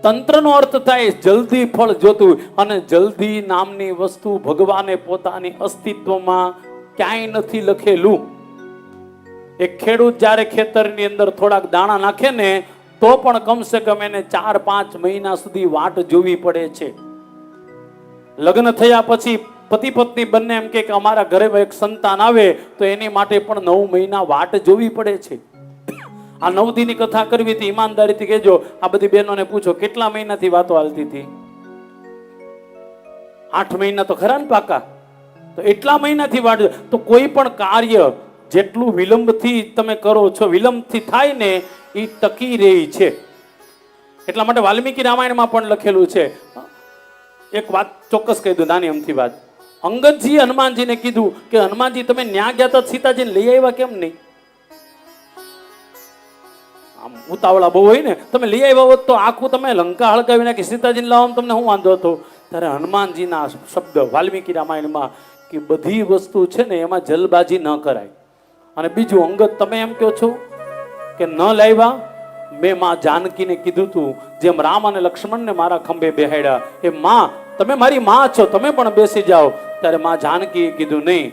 તંત્રનો અર્થ થાય જલ્દી ફળ જોતું, અને જલ્દી નામની વસ્તુ ભગવાને પોતાની અસ્તિત્વમાં ક્યાંય નથી લખેલું. એક ખેડૂત જ્યારે ખેતરની અંદર થોડાક દાણા નાખે ને તો પણ કમસે કમ એને 4-5 મહિના સુધી વાટ જોવી પડે છે. લગ્ન થયા પછી પતિ પત્ની બંને એમ કે અમારા ઘરે એક સંતાન આવે તો એની માટે પણ 9 મહિના વાટ જોવી પડે છે. આ 9 દીની કથા કરવી હતી, ઈમાનદારીથી કહેજો. આ બધી બહેનોને પૂછો કેટલા મહિનાથી વાતો હાલતી હતી? 8 મહિના તો ખરા ને પાકા? તો એટલા મહિનાથી વાટ. તો કોઈ પણ કાર્ય જેટલું વિલંબથી તમે કરો છો, વિલંબથી થાય ને એ ટકી રહી છે. એટલા માટે વાલ્મીકી રામાયણમાં પણ લખેલું છે. એક વાત ચોક્કસ કહી દઉં, નાની અમથી વાત. અંગદજીએ હનુમાનજીને કીધું કે હનુમાનજી તમે ન્યા ગયા તો સીતાજીને લઈ આવ્યા કેમ નહીં? આમ ઉતાવળા બહુ હોય ને, તમે લઈ આવ્યા હોત તો આખું તમે લંકા હળગાવી નાખી, સીતાજીને લાવવામાં તમને શું વાંધો હતો? ત્યારે હનુમાનજીના શબ્દ વાલ્મીકી રામાયણમાં કે બધી વસ્તુ છે ને એમાં જલબાજી ન કરાય. અને બીજું, અંગદ તમે એમ કહો છો કે ન લાવ્યા, મેં માં જાનકીને કીધું તું જેમ રામ અને લક્ષ્મણને મારા ખંભે બેહાડ્યા, એ માં તમે મારી માં છો, તમે પણ બેસી જાઓ. ત્યારે માં જાનકીએ કીધું નહીં,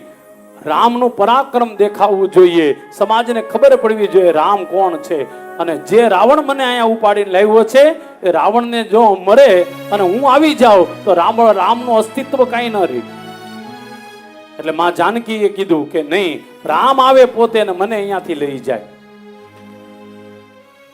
રામનું પરાક્રમ દેખાવું જોઈએ, સમાજને ખબર પડવી જોઈએ રામ કોણ છે. અને જે રાવણ મને અહીંયા ઉપાડીને લાવ્યો છે એ રાવણને જો મરે અને હું આવી જાઉં તો રામનું અસ્તિત્વ કાંઈ ન રહે. એટલે માં જાનકીએ કીધું કે નહીં, રામ આવે પોતે અને મને અહીંયાથી લઈ જાય.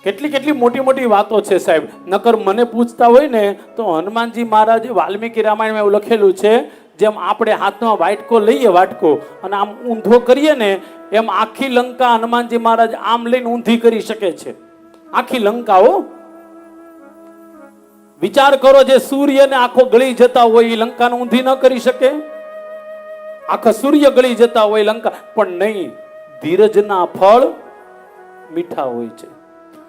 કેટલી કેટલી મોટી મોટી વાતો છે સાહેબ. નકર મને પૂછતા હોય ને તો હનુમાનજી મહારાજ વાલ્મીકી રામાયણમાં એવું લખેલું છે, જેમ આપણે હાથમાં વાટકો લઈએ, વાટકો અને આમ ઊંધો કરીએ ને એમ આખી લંકા હનુમાનજી મહારાજ આમ લઈને ઊંધી કરી શકે છે. આખી લંકાઓ વિચાર કરો, જે સૂર્યને આખો ગળી જતા હોય એ લંકાને ઊંધી ન કરી શકે. આખા સૂર્ય ગળી જતા હોય લંકા, પણ નહીં, ધીરજના ફળ મીઠા હોય છે.